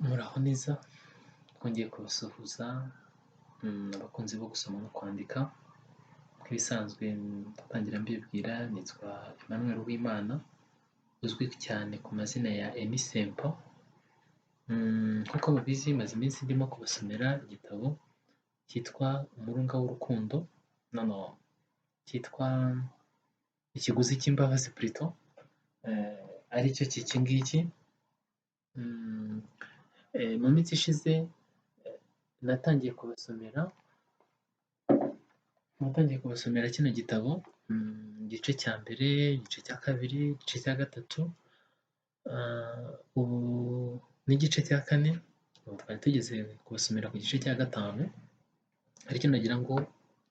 Muraho neza, twongeye kubasuhuza abakunzi bo gusoma no kwandika. Nk'ibisanzwe ndatangira mbibwira, nitwa Emmanuel Uwimana, uzwi cyane ku mazina ya Emmy Simple. Nk'uko mubizi maze iminsi ndimo kubasomera igitabo cyitwa Umurunga w'urukundo, cyitwa Ikiguzi cy'imbabazi plutôt, aricyo cy'iki ngiki. Mu minsi ishize natangiye kubasomera kino gitabo, igice cya mbere, igice cya kabiri, igice cya gatatu, ubu n'igice cya kane. Ubu twari tugeze kubasomera ku gice cya gatanu, ariko nagira ngo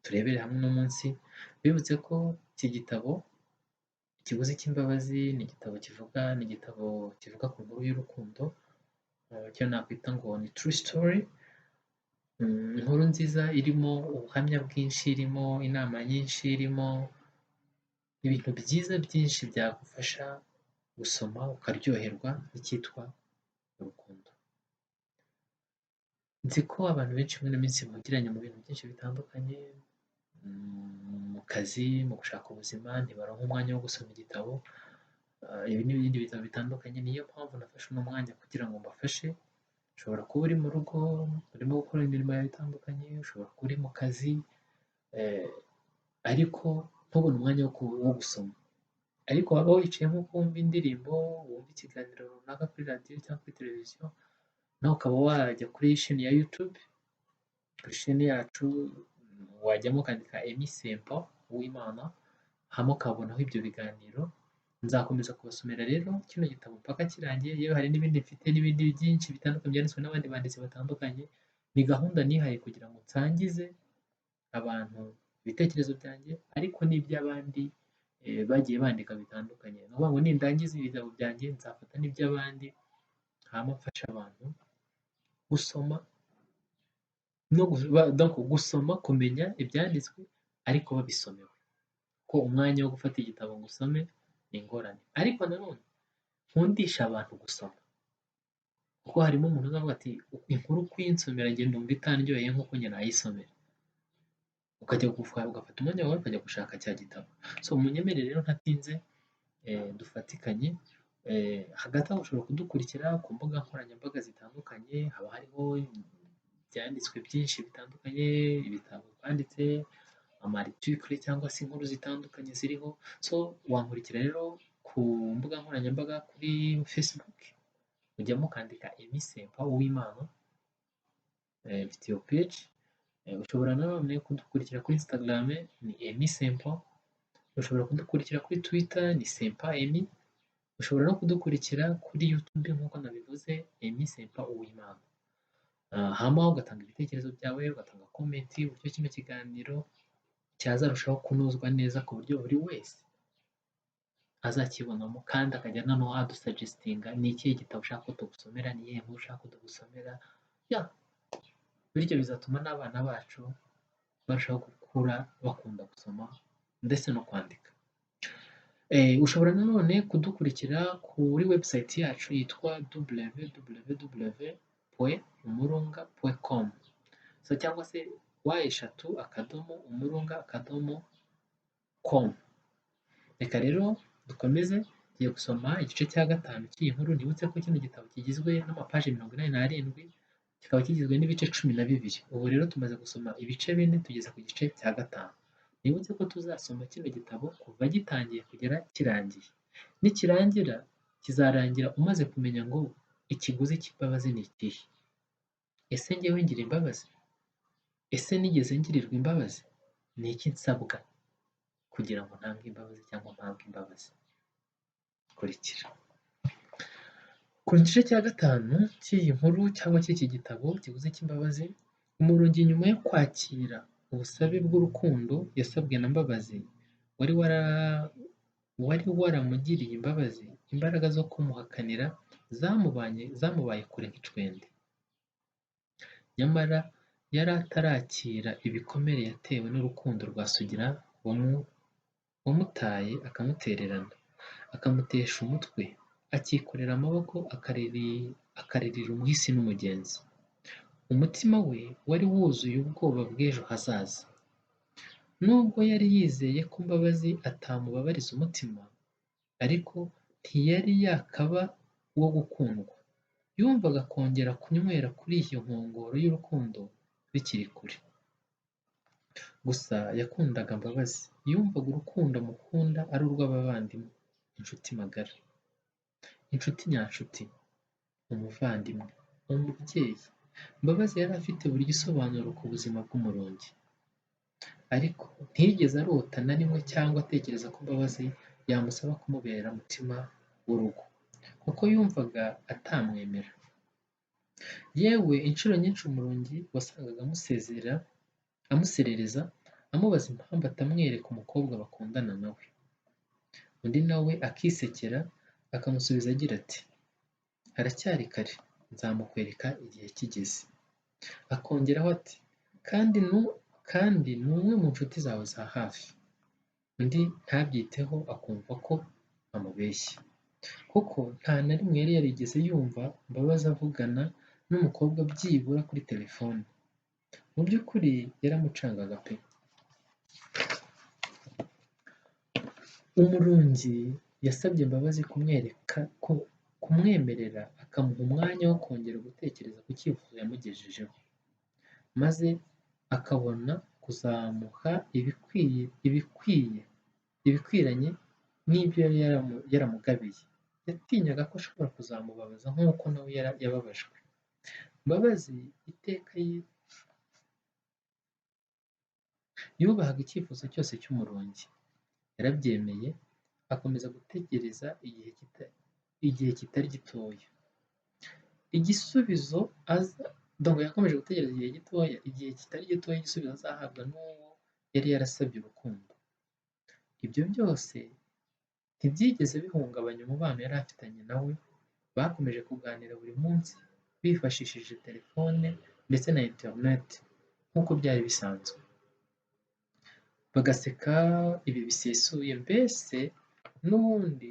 turebere hamwe uno munsi, bibutse ko iki gitabo Ikiguzi cy'imbabazi ni igitabo kivuga ku nkuru y'urukundo, icyo nakwita ngo ni true story. Inkuru nziza irimo ubuhamya bwinshi, irimo inama nyinshi, irimo ibintu byiza byinshi byagufasha gusoma ukaryoherwa n'icyitwa urukundo. Nzi ko abantu benshi muri ino minsi bugiranye mu bintu byinshi bitandukanye, mu kazi, mu gushaka ubuzima, ntibaronka umwanya wo gusoma igitabo. Ibi n'ibindi bitabo bitandukanye, niyo mpamvu nafashe uno mwanya kugira ngo mbafashe. Ushobora kuba uri mu rugo urimo gukora imirimo yawe itandukanye, ushobora kuba uri mu kazi, ariko ntubone umwanya wo gusoma. Ariko waba wicaye nko kumva indirimbo, wumva ikiganiro runaka kuri radiyo cyangwa kuri televiziyo, nawe ukaba wajya kuri sheni ya YouTube, kuri sheni yacu wajyamo ukandika Emmy Simple Uwimana, hama ukabonaho ibyo biganiro. Nzakomeza kubasomera rero kino gitabo mpaka kirangiye, yewe hari n'ibindi mfite n'ibindi byinshi bitandukanye byanditswe n'abandi banditsi batandukanye. Ni gahunda nihaye kugira ngo nsangize abantu ibitekerezo byanjye, ariko n'iby'abandi bagiye bandika bitandukanye. Ni ukuvuga ngo nindangiza ibitabo byanjye nzafata n'iby'abandi, hama mfasha abantu gusoma gusoma, kumenya ibyanditswe ariko babisomewe. Ko umwanya wo gufata igitabo ngo usome ni ingorane, ariko nanone nkundisha abantu gusoma, kuko harimo umuntu uzavuga ati inkuru kuyinsomera njye ndumva itaryoheye nk'uko njye nayisomera, ugafata umwanya wawe ukajya gushaka cya gitabo. Munyemerere rero ntatinze, dufatikanye. Hagati aho ushobora kudukurikira ku mbuga nkoranyambaga zitandukanye, haba hariho ibyanditswe byinshi bitandukanye, ibitabo twanditse, amartikule cyangwa se inkuru zitandukanye ziriho. Wankurikira rero ku mbuga nkoranyambaga, kuri Facebook ujyamo ukandika Emmy Simple Uwimana, mfite iyo page. Ushobora nanone kudukurikira kuri Instagram, ni Emmy Simple. Ushobora kudukurikira kuri Twitter, ni Simple Emmy. Ushobora no kudukurikira kuri YouTube nk'uko nabivuze, Emmy Simple Uwimana. Hama ugatanga ibitekerezo byawe, ugatanga comment, uburyo kino kiganiro cyazarushaho kunozwa neza ku buryo buri wese azakibonamo, kandi akajya noneho adusuggest-inga ni ikihe gitabo ushaka ko tugusomera, ni iyihe nkuru ushaka ko tugusomera. Bityo bizatuma n'abana bacu barushaho gukura bakunda gusoma ndetse no kwandika. Ushobora nanone kudukurikira kuri website yacu yitwa www.umurunga.com, cyangwa se w3:umurunga.com. Reka rero dukomeze, tugiye gusoma igice cya gatanu cy'iyi nkuru. Nibutse ko kino gitabo kigizwe n'amapaji 87, kikaba kigizwe n'ibice 12. Ubu rero tumaze gusoma ibice 4, tugeze ku gice cya gatanu. Nibutse ko tuzasoma kino gitabo kuva gitangiye kugera kirangiye. Nikirangira kizarangira umaze kumenya ngo ikiguzi cy'imbabazi ni ikihe. Ese njyewe ngira imbabazi? Ese nigeze ngirirwa imbabazi? Ni iki nsabwa kugira ngo ntange imbabazi cyangwa mpabwe imbabazi? Kurikira. Ku gice cya gatanu cy'iyi nkuru cyangwa cy'iki gitabo Ikiguzi cy'imbabazi, umurungi nyuma yo kwakira ubusabe bw'urukundo yasabwe na Mbabazi, wari waramugiriye imbabazi, imbaraga zo kumuhakanira zamubaye kure nk'icwende. Nyamara yari atarakira ibikomere yatewe n'urukundo rwa Sugira wamutaye akamutererana, akamutesha umutwe, akikorera amaboko akaririra umuhisi n'umugenzi. Umutima we wari wuzuye ubwoba bw'ejo hazaza. Nubwo yari yizeye ko Mbabazi atamubabariza umutima, ariko ntiyari yakaba uwo gukundwa. Yumvaga kongera kunywera kuri iyo nkongoro y'urukundo bikiri kure. Gusa yakundaga Mbabazi. Yumvaga urukundo amukunda ari urw'abavandimwe, inshuti magara, inshuti nyanshuti, umuvandimwe, umubyeyi. Mbabazi yari afite buri gisobanuro ku buzima bw'Umurungi, ariko ntiyigeze arota na rimwe cyangwa atekereza ko Mbabazi yamusaba kumubera mutima w'urugo, kuko yumvaga atamwemera. Yewe inshuro nyinshi Umurungi wasangaga amuserereza amubaza impamvu atamwereka umukobwa bakundana nawe. Undi nawe akisekera akamusubiza agira ati haracyari kare, nzamukwereka igihe kigeze. Akongeraho ati kandi ni umwe mu nshuti zawe za hafi. Undi ntabyiteho akumva ko amubeshya, kuko nta na rimwe yari yarigeze yumva Mbabazi avugana n'umukobwa byibura kuri telefone. Mu by'ukuri yaramucangaga pe. Umurungi yasabye Mbabazi kumwemerera akamuha umwanya wo kongera gutekereza ku cyifuzo yamugejejeho, maze akabona kuzamuha ibikwiranye n'ibyo yari yaramugabiye. Yatinyaga ko ashobora kuzamubabaza nk'uko nawe yababajwe. Mbabazi iteka yubahaga icyifuzo cyose cy'Umurungi. Yarabyemeye, akomeza gutegereza igihe kitari gitoya. Yakomeje gutegereza igihe kitari gitoya igisubizo azahabwa n'uwo yari yarasabye urukundo. Ibyo byose ntibyigeze bihungabanya umubano yari afitanye na we. Bakomeje kuganira buri munsi bifashishije telefone ndetse na interineti nk'uko byari bisanzwe. Bagaseka ibi bisesuye, mbese n'ubundi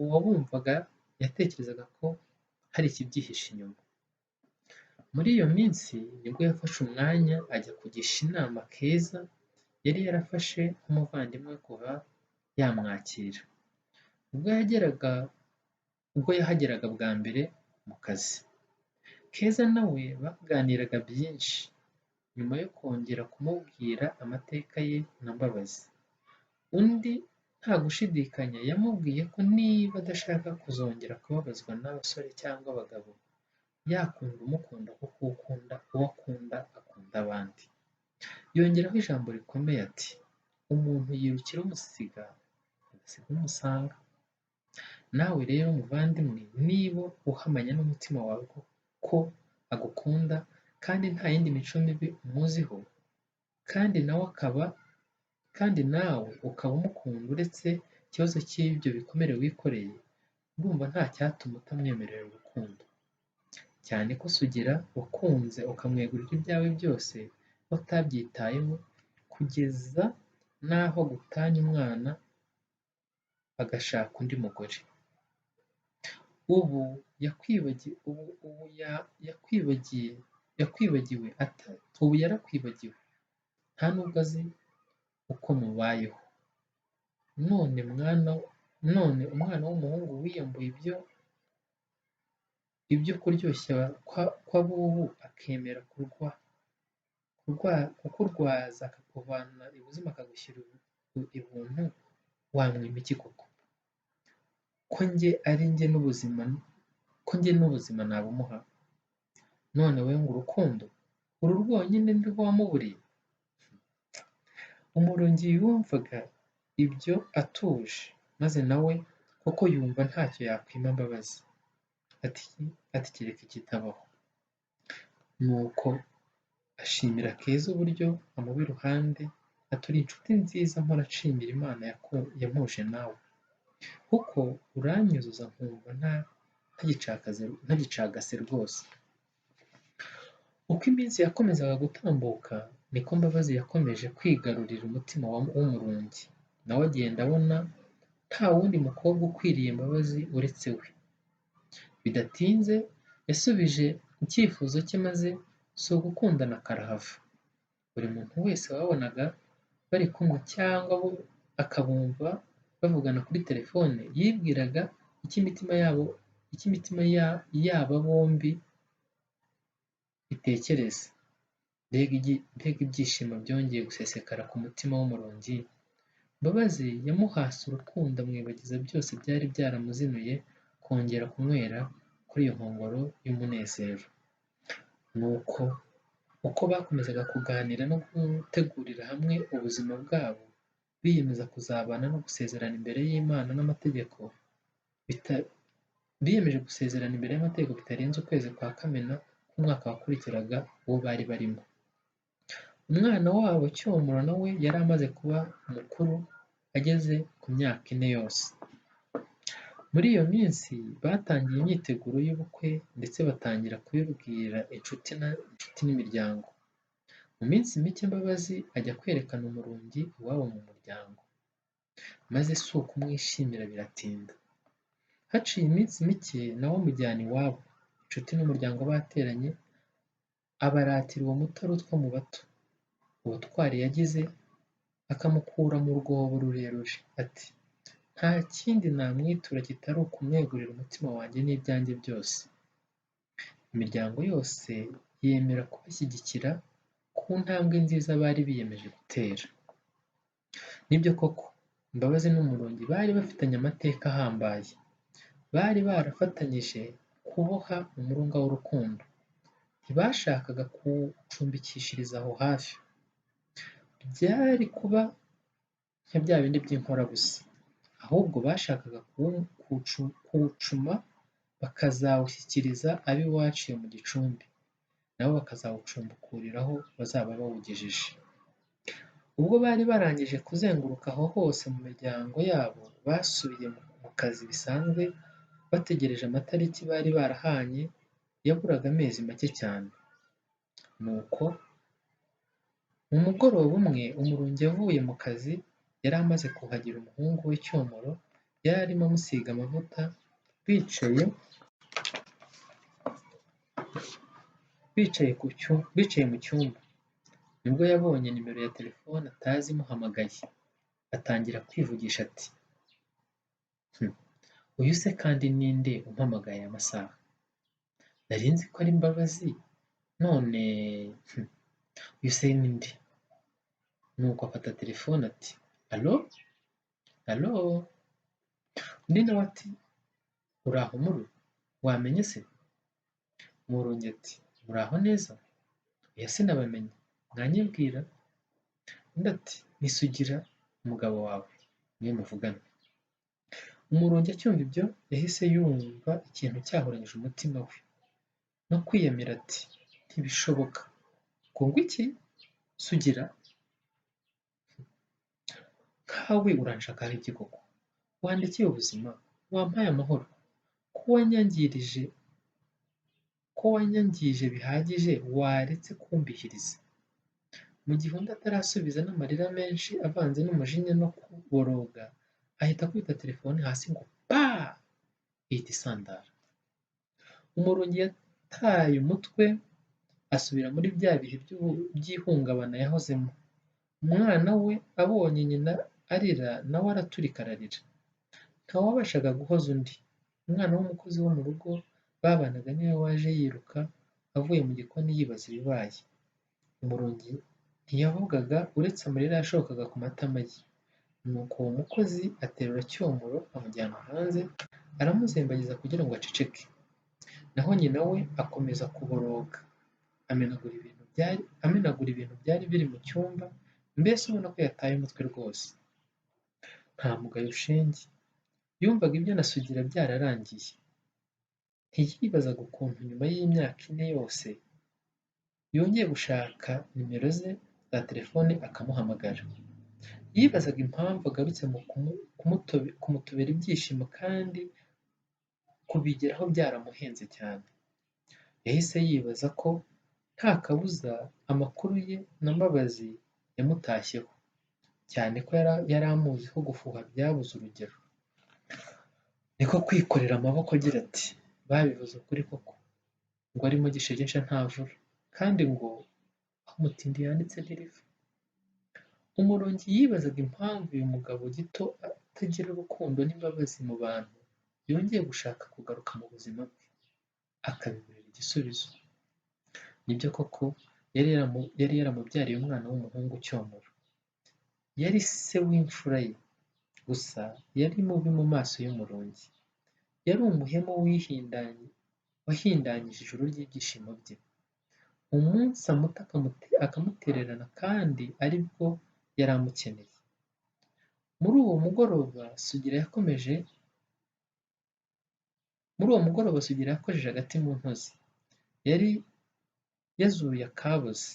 uwabumvaga yatekerezaga ko hari ikibyihishe inyuma. Muri iyo minsi nibwo yafashe umwanya ajya kugisha inama Keza yari yarafashe nk'umuvandimwe kuva yamwakira. Ubwo yahageraga bwa mbere mu kazi, Keza nawe baganiraga byinshi nyuma yo kongera kumubwira amateka ye na Mbabazi. Undi nta gushidikanya yamubwiye ko niba adashaka kuzongera kubabazwa n'abasore cyangwa abagabo, yakunda umukunda kuko uwo akunda akunda abandi. Yongeraho ijambo rikomeye ati umuntu yirukira umusiga agasiga umusanga. Nawe rero muvandimwe, niba uhamanya n'umutima wawe ko agukunda kandi nta yindi mico mibi umuziho, kandi nawe ukaba umukunda uretse ikibazo cy'ibyo bikomere wikoreye, ndumva nta cyatuma utamwemerera urukundo. Cyane ko Sugira wakunze ukamwegurira ibyawe byose utabyitayeho, kugeza n'aho gutanya umwana agashaka undi mugore. Ubu yarakwibagiwe, nta nubwo azi uko mubayeho. None umwana w'umuhungu wiyambuye ibyo kuryoshya kw'abubu akemera kukurwaza akakuvana ibuzima akagushyira ibuntu, wamwima iki koko? Ko njye n'ubuzima nabumuha? None we ngo urukundo uru rwonyine nirwo wamuburiye? Umurungi yumvaga ibyo atuje, maze nawe koko yumva ntacyo yakwima Mbabazi. Ati kereka ikitabaho. Nuko ashimira Keza uburyo amuba iruhande, ati uri inshuti nziza mpora nshimira Imana yampuje nawe, kuko uranyuzuza nkumva ntagicagase rwose. Uko iminsi yakomezaga gutambuka niko Mbabazi yakomeje kwigarurira umutima w'Umurungi. Nawe agenda abona nta wundi mukobwa ukwiriye Mbabazi uretse we. Bidatinze yasubije icyifuzo cye maze si ugukundana karahava. Buri muntu wese wabonaga bari kumwe cyangwa bo akabumva bavugana kuri telefone yibwiraga icyo imitima yaba bombi itekereza. Mbega ibyishimo byongeye gusesekara ku mutima w'umurongi! Mbabazi yamuhase urukundo amwibagiza byose byari byaramuzinuye kongera kunywera kuri iyo nkongoro y'umunezero. Nuko uko bakomezaga kuganira no gutegurira hamwe ubuzima bwabo, biyemeza kuzabana no gusezerana imbere y'Imana n'amategeko, biyemeje gusezerana imbere y'amategeko bitarenze ukwezi kwa Kamena k'umwaka wakurikiraga uwo bari barimo. Umwana wabo Cyomoro na we yari amaze kuba mukuru ageze ku myaka 4 yose. Muri iyo minsi batangiye imyiteguro y'ubukwe ndetse batangira kubibwira inshuti n'imiryango. Mu minsi mike Mbabazi ajya kwerekana umurungi iwabo mu muryango, maze si ukumwishimira biratinda. Haciye iminsi mike nawe amujyana iwabo, inshuti n'umuryango bateranye, abaratira uwo mutarutwa mu bato, ubutwari yagize, akamukura mu rwobo rurerure, ati nta kindi namwitura kitari ukumwegurira umutima wanjye n'ibyanjye byose. Imiryango yose yemera kubashyigikira ku ntambwe nziza bari biyemeje gutera. Nibyo koko, Mbabazi n'umurungi bari bafitanye amateka ahambaye. Bari barafatanyije kuboha umurunga w'urukundo. Ntibashakaga kuwucumbikishiriza aho hafi. Byari kuba nka bya bindi by'inkorabusa. Ahubwo bashakaga kuwucuma bakazawushyikiriza ab'iwacu iyo mu Gicumbi, nabo bakazawucumbukurira aho bazaba bawugejeje. Ubwo bari barangije kuzenguruka aho hose mu miryango yabo, basubiye mu kazi bisanzwe, bategereje amatariki bari barahanye yaburaga amezi make cyane. Nuko mu mugoroba umwe umurungi avuye mu kazi yari amaze kuhagira umuhungu we Cyomoro yari arimo amusiga amavuta bicaye mu cyumba. Nibwo yabonye nimero ya telefone atazi imuhamagaye, atangira kwivugisha ati uyu se kandi ninde umpamagaye aya masaha? Nari nzi ko ari Mbabazi, none uyu se ni nde? Nuko afata telefone ati alo alo. Undi nawe ati uraho muru, wamenye se? Umurungi ati muraho neza, oya sinabamenye, mwanyibwira? Undi ati ni Sugira umugabo wawe niwe muvugana. Umurungi acyumva ibyo yahise yumva ikintu cyahuranyije umutima we no kwiyamira ati ntibishoboka, ngo iki Sugira? Nkawe uranshakaho iki koko? Wandekeye ubuzima, wampaye amahoro, ko wanyangije bihagije waretse kumbihiriza. Mu gihe undi atarasubiza n'amarira menshi avanze n'umujinya no kuboroga, ahita akubita telefone hasi ngo pa ihita isandara. Umurungi yataye umutwe asubira muri bya bihe by'ihungabana yahozemo. Umwana we abonye nyina arira nawe araturika ararira. Ntawabashaga guhoza undi. Umwana w'umukozi wo mu rugo babanaga niwe waje yiruka avuye mu gikoni yibaza ibibaye. Umurungi ntiyavugaga uretse amarira yashokaga ku matama ye. Nuko uwo mukozi aterura Cyomoro amujyana hanze, aramuzembagiza kugira ngo aceceke. Naho nyina we akomeza kuboroga, amenagura ibintu byari biri mu cyumba, mbese ubona ko yataye umutwe rwose. Nta mugayo shenge, yumvaga ibyo na Sugira byararangiye. Ntiyibazaga ukuntu nyuma y'imyaka 4 yose yongeye gushaka nimero ze za telefone akamuhamagara. Yibazaga impamvu agarutse mu kumutobera ibyishimo kandi kubigeraho byaramuhenze cyane. Yahise yibaza ko nta kabuza amakuru ye na Mbabazi yamutashyeho, cyane ko yari amuziho gufuha byabuze urugero. Niko kwikorera amaboko agira ati babivuze ukuri koko, ngo arimo gishegesha ntavura, kandi ngo aho umutindi yanditse ntiriva. Umurongi yibazaga impamvu uyu mugabo gito atagira urukundo n'imbabazi mu bantu yongeye gushaka kugaruka mu buzima bwe, akabiburira igisubizo. Nibyo koko yari yaramubyariye umwana w'umuhungu Cyomoro. Yari se w'imfura ye, gusa yari mubi mu maso y'umurongi. Yari umuhemu wahindanyije ijuru ry'ibyishimo bye. Umunsi amuta akamutererana kandi ari bwo yari amukeneye. Muri uwo mugoroba Sugira yakojeje agati mu ntozi. Yari yazuye akaboze.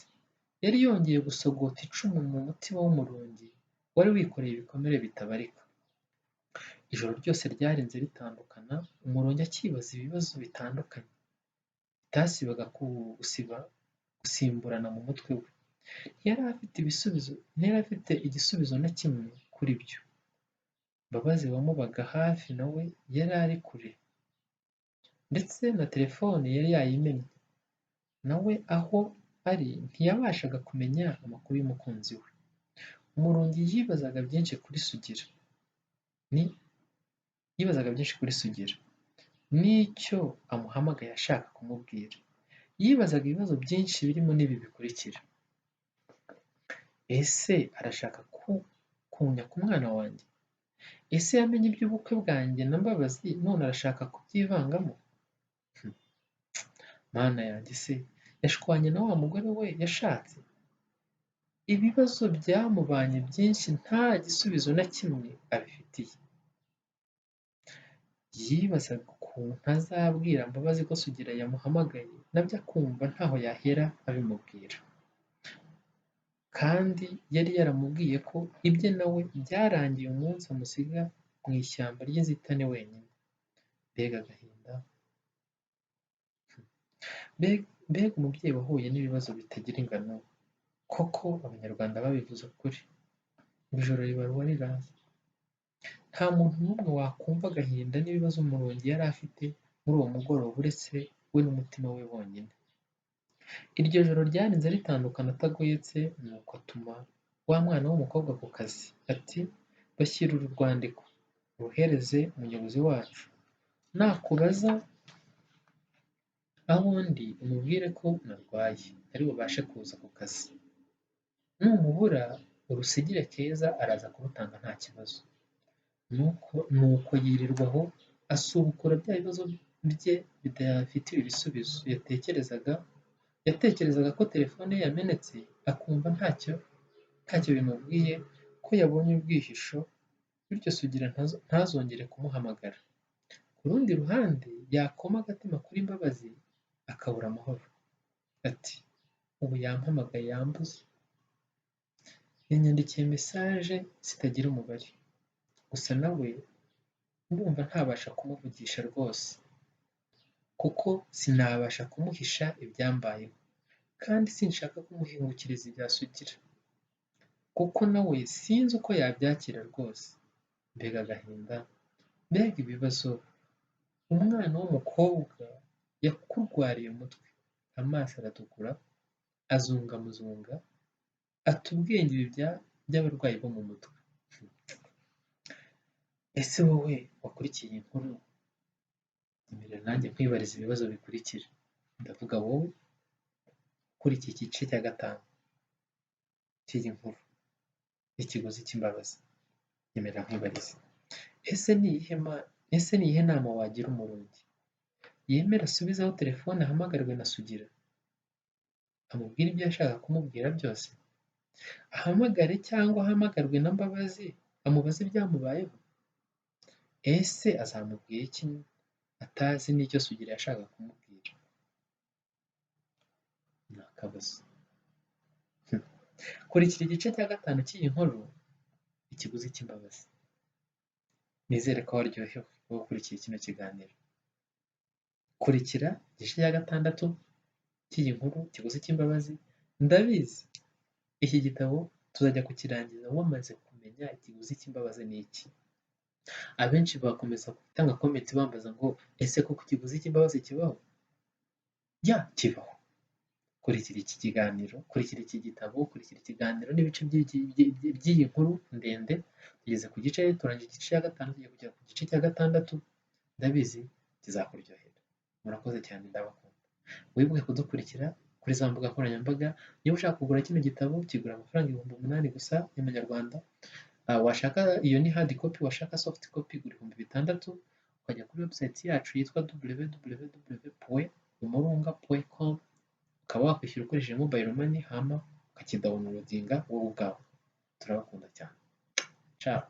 Yari yongeye gusogota icumu mu mutima w'umurongi wari wikoreye ibikomere bitabarika. Ijoro ryose ryarinze ritandukana, umurongi akibaza ibibazo bitandukanye bitasibaga gusimburana mu mutwe we. Ntiyari afite igisubizo na kimwe kuri byo. Mbabazi wamubaga hafi nawe yari ari kure, ndetse na telefone yari yayimennye. Nawe aho ari ntiyabashaga kumenya amakuru y'umukunzi we. Umurongi yibazaga byinshi kuri Sugira n'icyo amuhamagaye ashaka kumubwira. Yibazaga ibibazo byinshi birimo n'ibi bikurikira: ese arashaka kunyaka umwana wanjye? Ese yamenye iby'ubukwe bwanjye na Mbabazi none arashaka kubyivangamo? Mana yanjye, se yashwanye na wa mugore we yashatse? Ibibazo byamubanye byinshi nta gisubizo na kimwe abifitiye. Yibazaga ukuntu azabwira Mbabazi ko Sugira yamuhamagaye nabyo akumva ntaho yahera abimubwira, kandi yari yaramubwiye ko ibye nawe byarangiye umunsi amusiga mu ishyamba ry'inzitane wenyine. Mbega agahinda! Mbega umubyeyi wahuye n'ibibazo bitagira ingano! Koko Abanyarwanda babivuze ukuri, ngo ijoro ribarwa riraza. Nta muntu n'umwe wakumva agahinda n'ibibazo umurongi yari afite muri uwo mugoroba uretse we n'umutima we bonyine. Iryo joro ryarinze ritandukana atagoyetse, nuko atuma wa mwana w'umukobwa ku kazi, ati: bashyire uru rwandiko uruhereze umuyobozi wacu, nakubaza aho ndi umubwire ko narwaye ari bubashe kuza ku kazi. Numubura urusigire Keza araza kurutanga nta kibazo. Nuko yirirwa aho asubukura bya bibazo bye bidafitiwe ibisubizo. Yatekerezaga ko telefone ye yamenetse, akumva ntacyo bimubwiye ko yabonye ubwihisho, bityo Sugira ntazongere kumuhamagara. Ku rundi ruhande yakoma agatima kuri Mbabazi akabura amahoro, ati: ubu yampamagaye yambuze, yanyandikiye mesaje zitagira umubare, gusa nawe ndumva ntabasha kumuvugisha rwose, kuko sinabasha kumuhisha ibyambayeho, kandi sinshaka kumuhingukiriza ibya Sugira, kuko nawe sinzi uko yabyakira rwose. Mbega agahinda! Mbega ibibazo! Umwana w'umukobwa yakurwariye umutwe, amaso aratukura, azungamuzunga, ata ubwenge ibi by'abarwayi bo mu mutwe. Ese wowe wakurikiye iyi nkuru, nyemerera nanjye nkwibariza ibibazo bikurikira. Ndavuga wowe ukurikiye igice cya 5 cy'iyi nkuru, ikiguzi cy'imbabazi. Nyemerera nkwibarize: ese ni iyihe nama wagira umurongi? Yemera asubizeho telefone ahamagarwe na Sugira, amubwire ibyo yashaka kumubwira byose? Ahamagare cyangwa ahamagarwe na Mbabazi amubaze ibyamubayeho? Ese azamubwira iki atazi n'icyo Sugira yashaka kumubwira? Ni akabazo. Kurikira igice cya 5 cy'iyi nkuru, ikiguzi cy'imbabazi. Nizere ko waryohewe wowe ukurikiye kino kiganiro. Kurikira igice cya 6 cy'iyi nkuru, ikiguzi cy'imbabazi. Ndabizi iki gitabo tuzajya kukirangiza wamaze kumenya ikiguzi cy'imbabazi ni iki. Abenshi bakomeza gutanga komenti bambaza ngo ese koko ikiguzi cy'imbabazi kibaho? kibaho. Kurikira iki kiganiro, kurikira iki gitabo, kurikira ikiganiro n'ibice by'iyi nkuru ndende, tugeze ku gice, turangije igice cya gatanu, tugiye kugera ku gice cya gatandatu, ndabizi kizakuryohera. Murakoze cyane, ndabakunda. Wibuke kudukurikira kuri za mbuga nkoranyambaga, niba ushaka kugura kino gitabo kigura amafaranga 8,000 gusa y'amanyarwanda. Washaka iyo ni hard copy, washaka soft copy igura 6,000, ukajya kuri website yacu yitwa www.umurunga.com, ukaba wakwishyura ukoresheje mobile money, hama ukakidawunilodinga wowe ubwawe. Turabakunda cyane. Ciao.